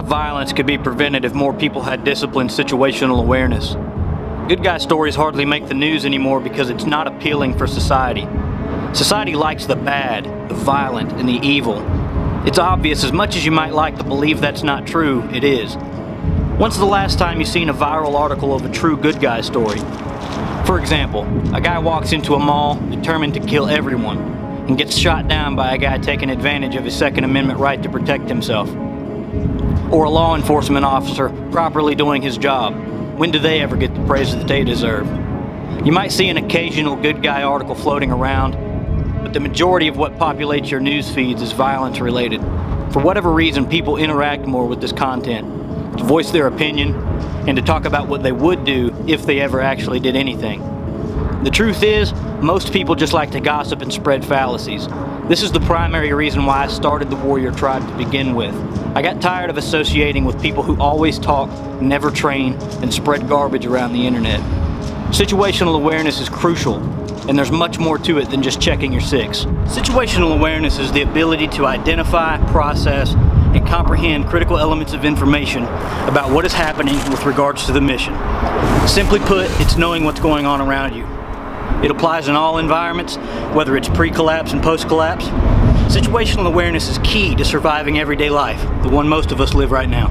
of violence could be prevented if more people had disciplined situational awareness. Good guy stories hardly make the news anymore because it's not appealing for society. Society likes the bad, the violent, and the evil. It's obvious, as much as you might like to believe that's not true, it is. When's the last time you've seen a viral article of a true good guy story? For example, a guy walks into a mall determined to kill everyone and gets shot down by a guy taking advantage of his Second Amendment right to protect himself. Or a law enforcement officer properly doing his job. When do they ever get the praise that they deserve? You might see an occasional good guy article floating around, but the majority of what populates your news feeds is violence related. For whatever reason, people interact more with this content, to voice their opinion, and to talk about what they would do if they ever actually did anything. The truth is, most people just like to gossip and spread fallacies. This is the primary reason why I started the Warrior Tribe to begin with. I got tired of associating with people who always talk, never train, and spread garbage around the internet. Situational awareness is crucial, and there's much more to it than just checking your six. Situational awareness is the ability to identify, process, and comprehend critical elements of information about what is happening with regards to the mission. Simply put, it's knowing what's going on around you. It applies in all environments, whether it's pre-collapse and post-collapse. Situational awareness is key to surviving everyday life, the one most of us live right now.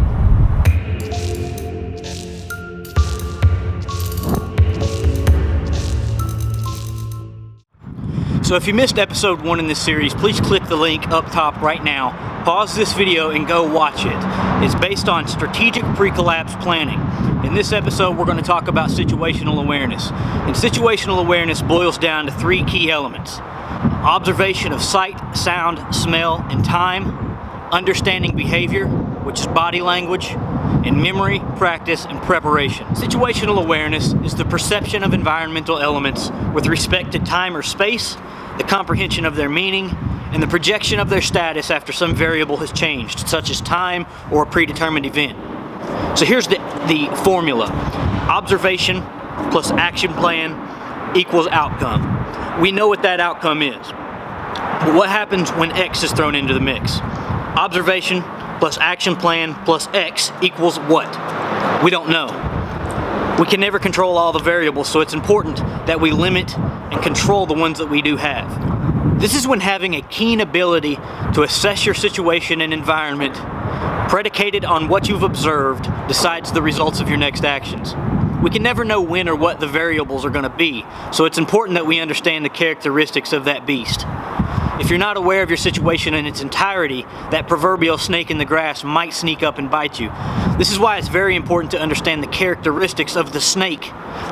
So if you missed episode 1 in this series, please click the link up top right now, pause this video and go watch it. It's based on strategic pre-collapse planning. In this episode, we're going to talk about situational awareness. And situational awareness boils down to 3 key elements: observation of sight, sound, smell, and time, understanding behavior, which is body language, and memory, practice, and preparation. Situational awareness is the perception of environmental elements with respect to time or space, the comprehension of their meaning, and the projection of their status after some variable has changed, such as time or a predetermined event. So here's the formula. Observation plus action plan equals outcome. We know what that outcome is. But what happens when X is thrown into the mix? Observation plus action plan plus X equals what? We don't know. We can never control all the variables, so it's important that we limit and control the ones that we do have. This is when having a keen ability to assess your situation and environment, predicated on what you've observed, decides the results of your next actions. We can never know when or what the variables are going to be, so it's important that we understand the characteristics of that beast. If you're not aware of your situation in its entirety, that proverbial snake in the grass might sneak up and bite you. This is why it's very important to understand the characteristics of the snake.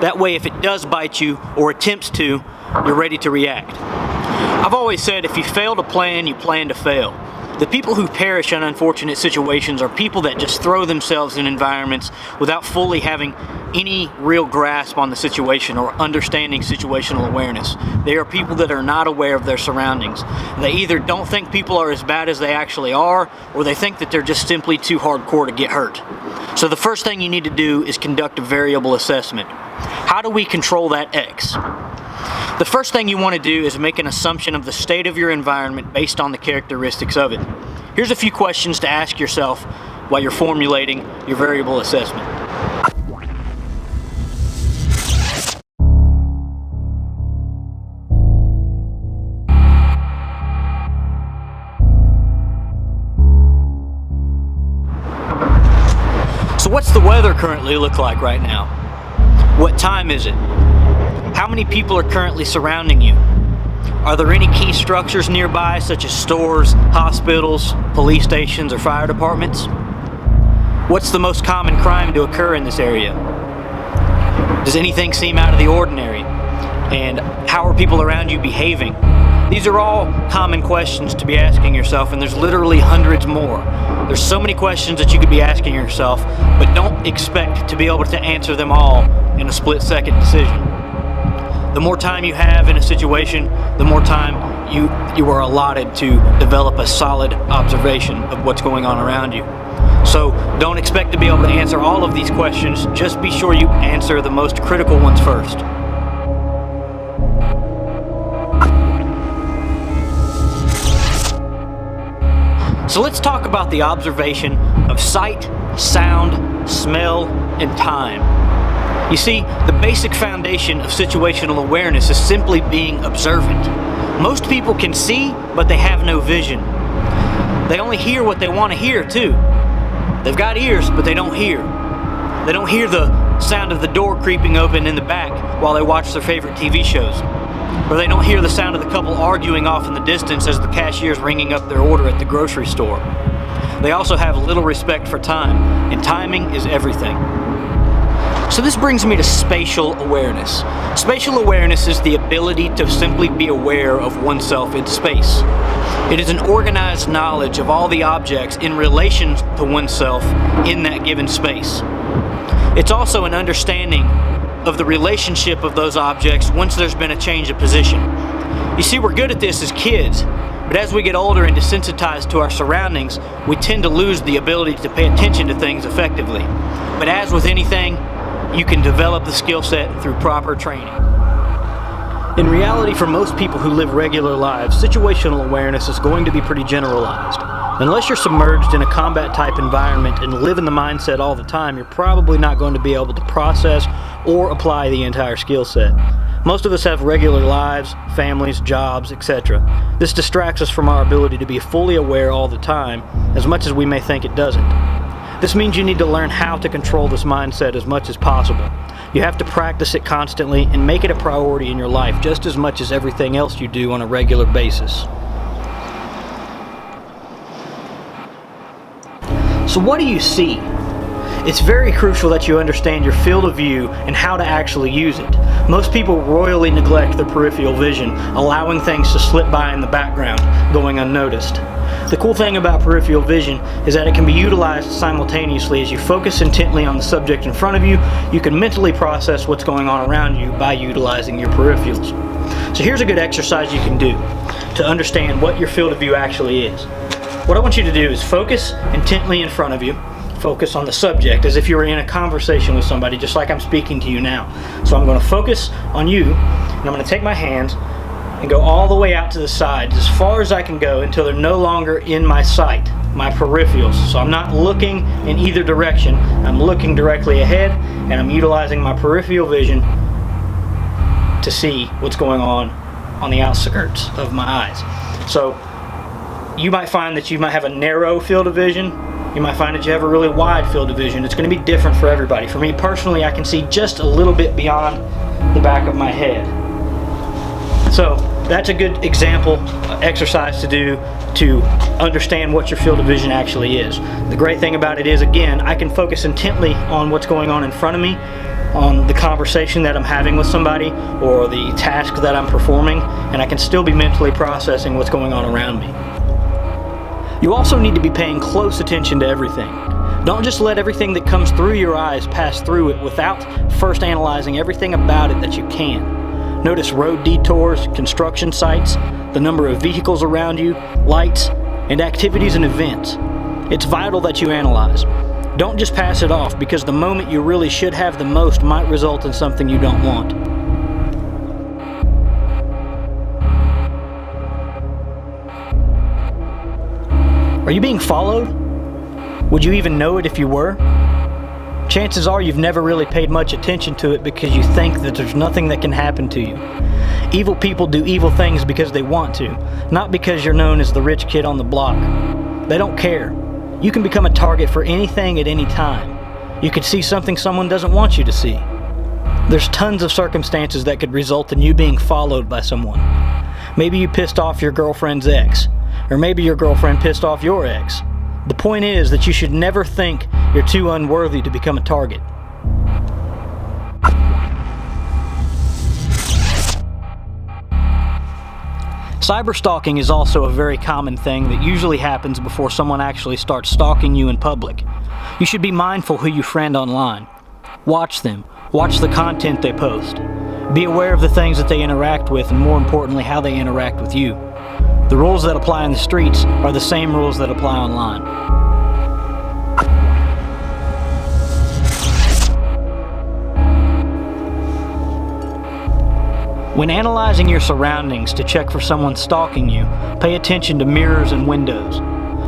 That way, if it does bite you or attempts to, you're ready to react. I've always said if you fail to plan, you plan to fail. The people who perish in unfortunate situations are people that just throw themselves in environments without fully having any real grasp on the situation or understanding situational awareness. They are people that are not aware of their surroundings. They either don't think people are as bad as they actually are, or they think that they're just simply too hardcore to get hurt. So the first thing you need to do is conduct a variable assessment. How do we control that X? The first thing you want to do is make an assumption of the state of your environment based on the characteristics of it. Here's a few questions to ask yourself while you're formulating your variable assessment. So what's the weather currently look like right now? What time is it? How many people are currently surrounding you? Are there any key structures nearby, such as stores, hospitals, police stations, or fire departments? What's the most common crime to occur in this area? Does anything seem out of the ordinary? And how are people around you behaving? These are all common questions to be asking yourself, and there's literally hundreds more. There's so many questions that you could be asking yourself, but don't expect to be able to answer them all in a split-second decision. The more time you have in a situation, the more time you are allotted to develop a solid observation of what's going on around you. So don't expect to be able to answer all of these questions, just be sure you answer the most critical ones first. So let's talk about the observation of sight, sound, smell, and time. You see, the basic foundation of situational awareness is simply being observant. Most people can see, but they have no vision. They only hear what they want to hear, too. They've got ears, but they don't hear. They don't hear the sound of the door creeping open in the back while they watch their favorite TV shows. Or they don't hear the sound of the couple arguing off in the distance as the cashier's ringing up their order at the grocery store. They also have little respect for time, and timing is everything. So this brings me to spatial awareness. Spatial awareness is the ability to simply be aware of oneself in space. It is an organized knowledge of all the objects in relation to oneself in that given space. It's also an understanding of the relationship of those objects once there's been a change of position. You see, we're good at this as kids, but as we get older and desensitized to our surroundings, we tend to lose the ability to pay attention to things effectively. But as with anything, you can develop the skill set through proper training. In reality, for most people who live regular lives, situational awareness is going to be pretty generalized. Unless you're submerged in a combat-type environment and live in the mindset all the time, you're probably not going to be able to process or apply the entire skill set. Most of us have regular lives, families, jobs, etc. This distracts us from our ability to be fully aware all the time, as much as we may think it doesn't. This means you need to learn how to control this mindset as much as possible. You have to practice it constantly and make it a priority in your life just as much as everything else you do on a regular basis. So what do you see? It's very crucial that you understand your field of view and how to actually use it. Most people royally neglect their peripheral vision, allowing things to slip by in the background, going unnoticed. The cool thing about peripheral vision is that it can be utilized simultaneously. As you focus intently on the subject in front of you, you can mentally process what's going on around you by utilizing your peripherals. So here's a good exercise you can do to understand what your field of view actually is. What I want you to do is focus intently in front of you. Focus on the subject as if you were in a conversation with somebody, just like I'm speaking to you now. So I'm going to focus on you, and I'm going to take my hands and go all the way out to the sides as far as I can go until they're no longer in my sight, my peripherals. So I'm not looking in either direction. I'm looking directly ahead, and I'm utilizing my peripheral vision to see what's going on the outskirts of my eyes. So you might find that you might have a narrow field of vision. You might find that you have a really wide field of vision. It's going to be different for everybody. For me personally, I can see just a little bit beyond the back of my head. So that's a good example exercise to do to understand what your field of vision actually is. The great thing about it is, again, I can focus intently on what's going on in front of me, on the conversation that I'm having with somebody or the task that I'm performing, and I can still be mentally processing what's going on around me. You also need to be paying close attention to everything. Don't just let everything that comes through your eyes pass through it without first analyzing everything about it that you can. Notice road detours, construction sites, the number of vehicles around you, lights, and activities and events. It's vital that you analyze. Don't just pass it off, because the moment you really should have the most might result in something you don't want. Are you being followed? Would you even know it if you were? Chances are you've never really paid much attention to it because you think that there's nothing that can happen to you. Evil people do evil things because they want to, not because you're known as the rich kid on the block. They don't care. You can become a target for anything at any time. You could see something someone doesn't want you to see. There's tons of circumstances that could result in you being followed by someone. Maybe you pissed off your girlfriend's ex. Or maybe your girlfriend pissed off your ex. The point is that you should never think you're too unworthy to become a target. Cyberstalking is also a very common thing that usually happens before someone actually starts stalking you in public. You should be mindful who you friend online. Watch them. Watch the content they post. Be aware of the things that they interact with, and more importantly, how they interact with you. The rules that apply in the streets are the same rules that apply online. When analyzing your surroundings to check for someone stalking you, pay attention to mirrors and windows.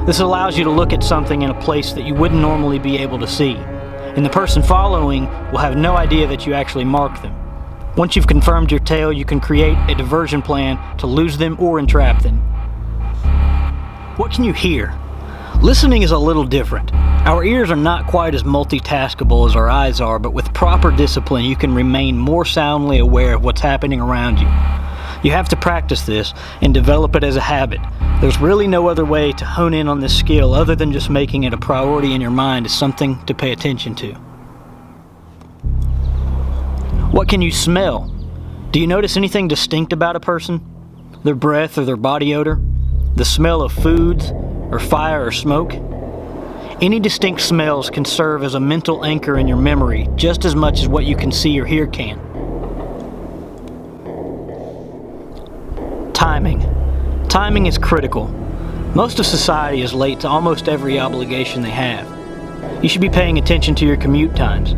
This allows you to look at something in a place that you wouldn't normally be able to see, and the person following will have no idea that you actually marked them. Once you've confirmed your tail, you can create a diversion plan to lose them or entrap them. What can you hear? Listening is a little different. Our ears are not quite as multitaskable as our eyes are, but with proper discipline you can remain more soundly aware of what's happening around you. You have to practice this and develop it as a habit. There's really no other way to hone in on this skill other than just making it a priority in your mind as something to pay attention to. What can you smell? Do you notice anything distinct about a person? Their breath or their body odor? The smell of foods or fire or smoke? Any distinct smells can serve as a mental anchor in your memory just as much as what you can see or hear can. Timing. Timing is critical. Most of society is late to almost every obligation they have. You should be paying attention to your commute times.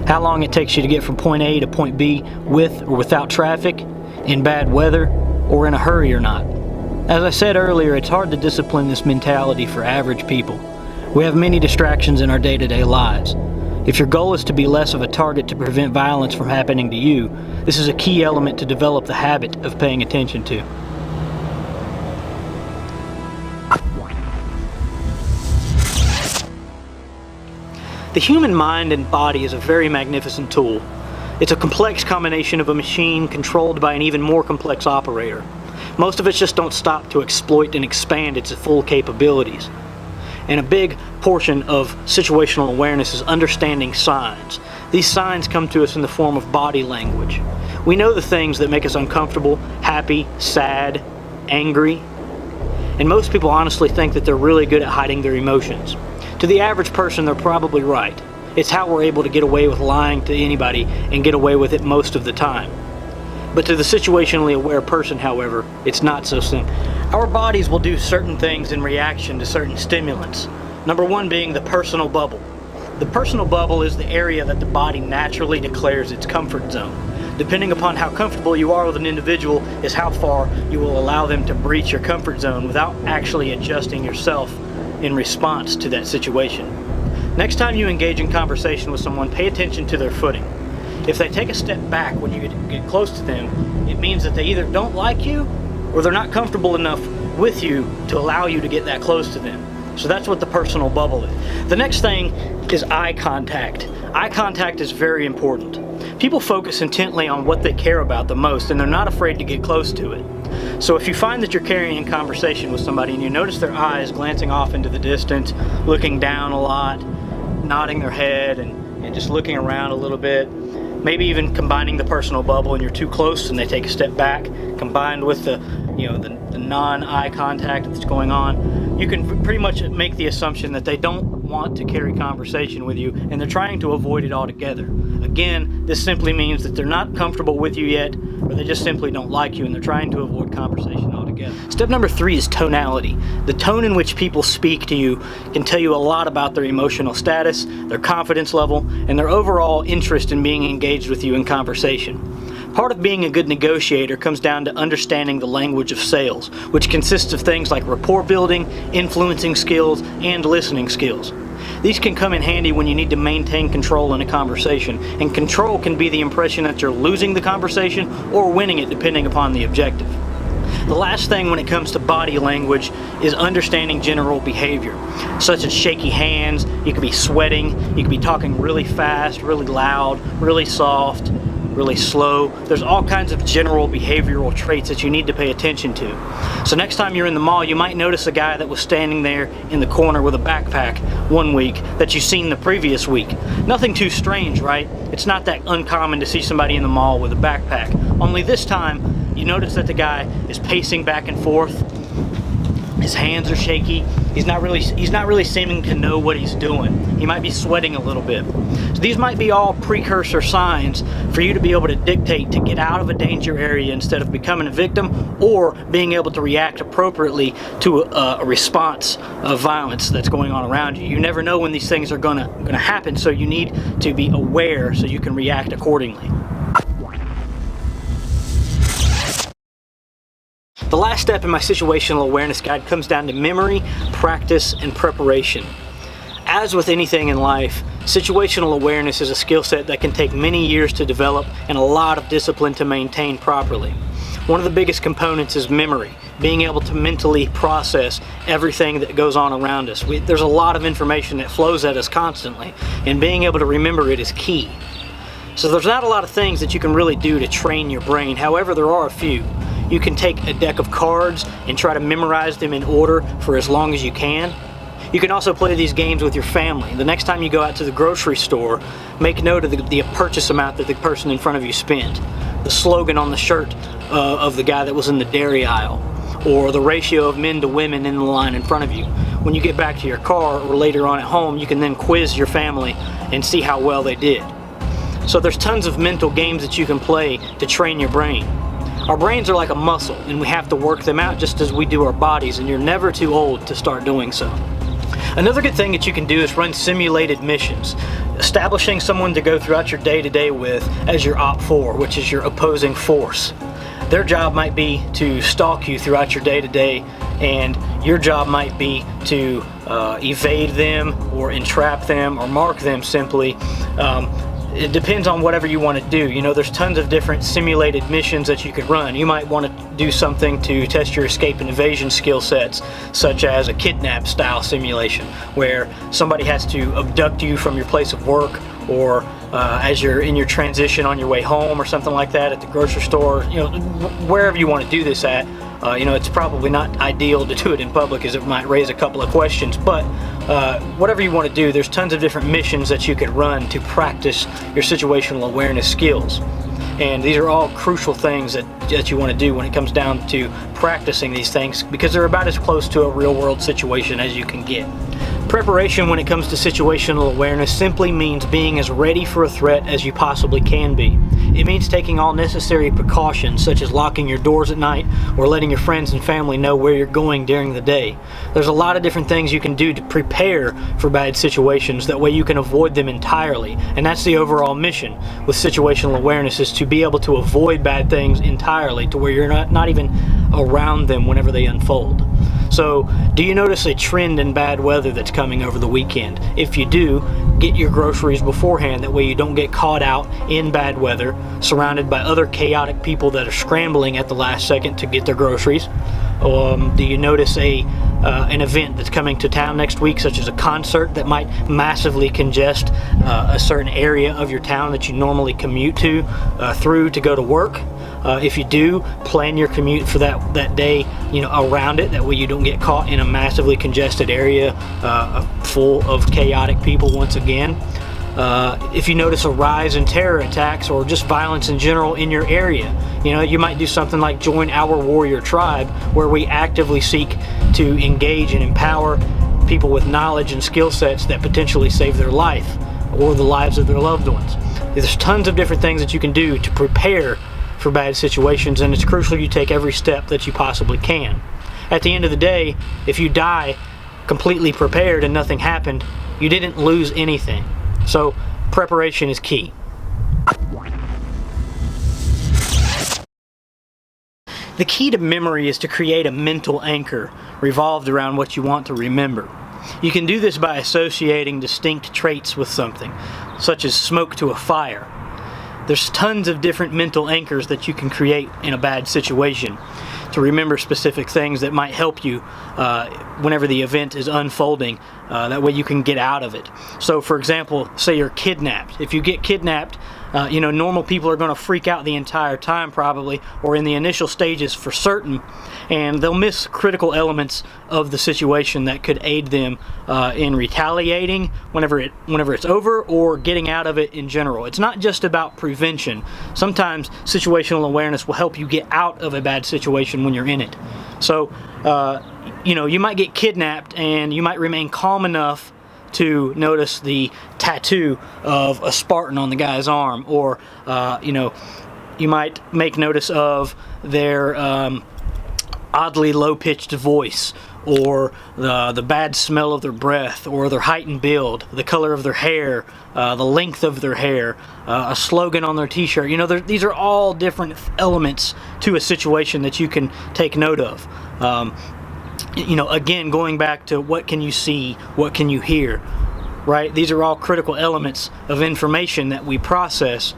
How long it takes you to get from point A to point B with or without traffic, in bad weather, or in a hurry or not. As I said earlier, it's hard to discipline this mentality for average people. We have many distractions in our day-to-day lives. If your goal is to be less of a target to prevent violence from happening to you, this is a key element to develop the habit of paying attention to. The human mind and body is a very magnificent tool. It's a complex combination of a machine controlled by an even more complex operator. Most of us just don't stop to exploit and expand its full capabilities. And a big portion of situational awareness is understanding signs. These signs come to us in the form of body language. We know the things that make us uncomfortable, happy, sad, angry, and most people honestly think that they're really good at hiding their emotions. To the average person, they're probably right. It's how we're able to get away with lying to anybody and get away with it most of the time. But to the situationally aware person, however, it's not so simple. Our bodies will do certain things in reaction to certain stimulants. Number one being the personal bubble. The personal bubble is the area that the body naturally declares its comfort zone. Depending upon how comfortable you are with an individual is how far you will allow them to breach your comfort zone without actually adjusting yourself in response to that situation. Next time you engage in conversation with someone, pay attention to their footing. If they take a step back when you get close to them, it means that they either don't like you or they're not comfortable enough with you to allow you to get that close to them. So that's what the personal bubble is. The next thing is eye contact. Eye contact is very important. People focus intently on what they care about the most, and they're not afraid to get close to it. So if you find that you're carrying a conversation with somebody and you notice their eyes glancing off into the distance, looking down a lot, nodding their head and just looking around a little bit, maybe even combining the personal bubble and you're too close and they take a step back, combined with the non-eye contact that's going on, you can pretty much make the assumption that they don't want to carry conversation with you and they're trying to avoid it altogether. Again, this simply means that they're not comfortable with you yet, or they just simply don't like you and they're trying to avoid conversation altogether. Step number 3 is tonality. The tone in which people speak to you can tell you a lot about their emotional status, their confidence level, and their overall interest in being engaged with you in conversation. Part of being a good negotiator comes down to understanding the language of sales, which consists of things like rapport building, influencing skills, and listening skills. These can come in handy when you need to maintain control in a conversation, and control can be the impression that you're losing the conversation or winning it depending upon the objective. The last thing when it comes to body language is understanding general behavior, such as shaky hands. You could be sweating, you could be talking really fast, really loud, really soft, really slow. There's all kinds of general behavioral traits that you need to pay attention to. So next time you're in the mall, you might notice a guy that was standing there in the corner with a backpack one week that you've seen the previous week. Nothing too strange, right? It's not that uncommon to see somebody in the mall with a backpack. Only this time, you notice that the guy is pacing back and forth. His hands are shaky. He's not really seeming to know what he's doing. He might be sweating a little bit. So these might be all precursor signs for you to be able to dictate to get out of a danger area instead of becoming a victim, or being able to react appropriately to a response of violence that's going on around you. You never know when these things are gonna happen, so you need to be aware so you can react accordingly. The last step in my situational awareness guide comes down to memory, practice, and preparation. As with anything in life, situational awareness is a skill set that can take many years to develop and a lot of discipline to maintain properly. One of the biggest components is memory, being able to mentally process everything that goes on around us. There's a lot of information that flows at us constantly, and being able to remember it is key. So there's not a lot of things that you can really do to train your brain. However, there are a few. You can take a deck of cards and try to memorize them in order for as long as you can. You can also play these games with your family. The next time you go out to the grocery store, make note of the purchase amount that the person in front of you spent, the slogan on the shirt of the guy that was in the dairy aisle, or the ratio of men to women in the line in front of you. When you get back to your car or later on at home, you can then quiz your family and see how well they did. So there's tons of mental games that you can play to train your brain. Our brains are like a muscle, and we have to work them out just as we do our bodies, and you're never too old to start doing so. Another good thing that you can do is run simulated missions, establishing someone to go throughout your day-to-day with as your Op 4, which is your opposing force. Their job might be to stalk you throughout your day-to-day, and your job might be to evade them or entrap them or mark them simply. It depends on whatever you want to do. You know, there's tons of different simulated missions that you could run. You might want to do something to test your escape and evasion skill sets, such as a kidnap style simulation, where somebody has to abduct you from your place of work, or as you're in your transition on your way home or something like that at the grocery store. You know, wherever you want to do this at. You know, it's probably not ideal to do it in public, as it might raise a couple of questions, but whatever you want to do, there's tons of different missions that you could run to practice your situational awareness skills. And these are all crucial things that you want to do when it comes down to practicing these things, because they're about as close to a real world situation as you can get. Preparation when it comes to situational awareness simply means being as ready for a threat as you possibly can be. It means taking all necessary precautions, such as locking your doors at night or letting your friends and family know where you're going during the day. There's a lot of different things you can do to prepare for bad situations, that way you can avoid them entirely. And that's the overall mission with situational awareness, is to be able to avoid bad things entirely, to where you're not even around them whenever they unfold. So, do you notice a trend in bad weather that's coming over the weekend? If you do, get your groceries beforehand. That way you don't get caught out in bad weather, surrounded by other chaotic people that are scrambling at the last second to get their groceries. Do you notice an event that's coming to town next week, such as a concert that might massively congest a certain area of your town that you normally commute through to go to work? If you do, plan your commute for that day, you know, around it. That way you don't get caught in a massively congested area full of chaotic people once again. If you notice a rise in terror attacks or just violence in general in your area, you know, you might do something like join our warrior tribe, where we actively seek to engage and empower people with knowledge and skill sets that potentially save their life or the lives of their loved ones. There's tons of different things that you can do to prepare for bad situations, and it's crucial you take every step that you possibly can. At the end of the day, if you die completely prepared and nothing happened, you didn't lose anything. So preparation is key. The key to memory is to create a mental anchor revolved around what you want to remember. You can do this by associating distinct traits with something, such as smoke to a fire. There's tons of different mental anchors that you can create in a bad situation to remember specific things that might help you whenever the event is unfolding. That way you can get out of it. So for example, say you're kidnapped. If you get kidnapped, you know, normal people are going to freak out the entire time probably, or in the initial stages for certain, and they'll miss critical elements of the situation that could aid them in retaliating whenever it's over, or getting out of it in general. It's not just about prevention. Sometimes situational awareness will help you get out of a bad situation when you're in it. So you know, you might get kidnapped and you might remain calm enough to notice the tattoo of a Spartan on the guy's arm, or you know, you might make notice of their oddly low-pitched voice, or the bad smell of their breath, or their height and build, the color of their hair, the length of their hair, a slogan on their t-shirt. You know, these are all different elements to a situation that you can take note of. You know, again, going back to what can you see, what can you hear, right? These are all critical elements of information that we process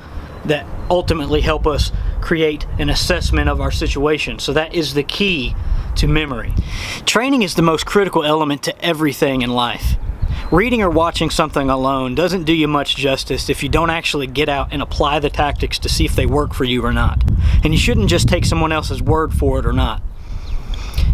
that ultimately help us create an assessment of our situation. So that is the key to memory. Training is the most critical element to everything in life. Reading or watching something alone doesn't do you much justice if you don't actually get out and apply the tactics to see if they work for you or not. And you shouldn't just take someone else's word for it or not.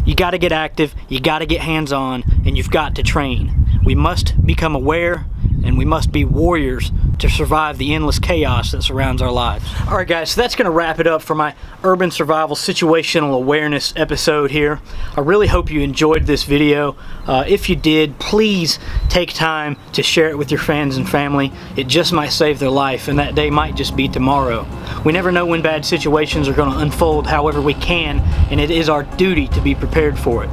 You got to get active, you got to get hands-on, and you've got to train. We must become aware, and we must be warriors to survive the endless chaos that surrounds our lives. Alright guys, so that's going to wrap it up for my Urban Survival Situational Awareness episode here. I really hope you enjoyed this video. If you did, please take time to share it with your friends and family. It just might save their life, and that day might just be tomorrow. We never know when bad situations are going to unfold however we can, and it is our duty to be prepared for it.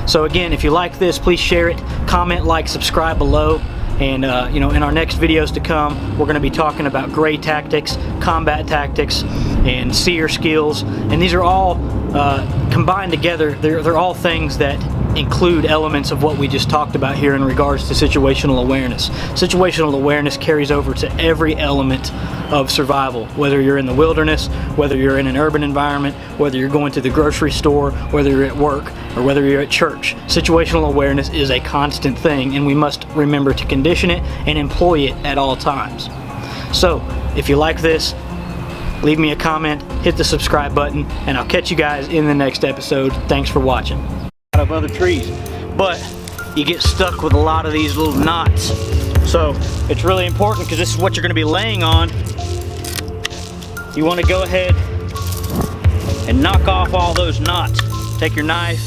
So again, if you like this, please share it, comment, like, subscribe below. And you know, in our next videos to come, we're going to be talking about gray tactics, combat tactics, and S.E.R.E skills. And these are all combined together. They're all things that include elements of what we just talked about here in regards to situational awareness. Situational awareness carries over to every element of survival, whether you're in the wilderness, whether you're in an urban environment, whether you're going to the grocery store, whether you're at work, or whether you're at church. Situational awareness is a constant thing, and we must remember to condition it and employ it at all times. So, if you like this, leave me a comment, hit the subscribe button, and I'll catch you guys in the next episode. Thanks for watching. Of other trees, but you get stuck with a lot of these little knots. So it's really important, because this is what you're going to be laying on. You want to go ahead and knock off all those knots. Take your knife,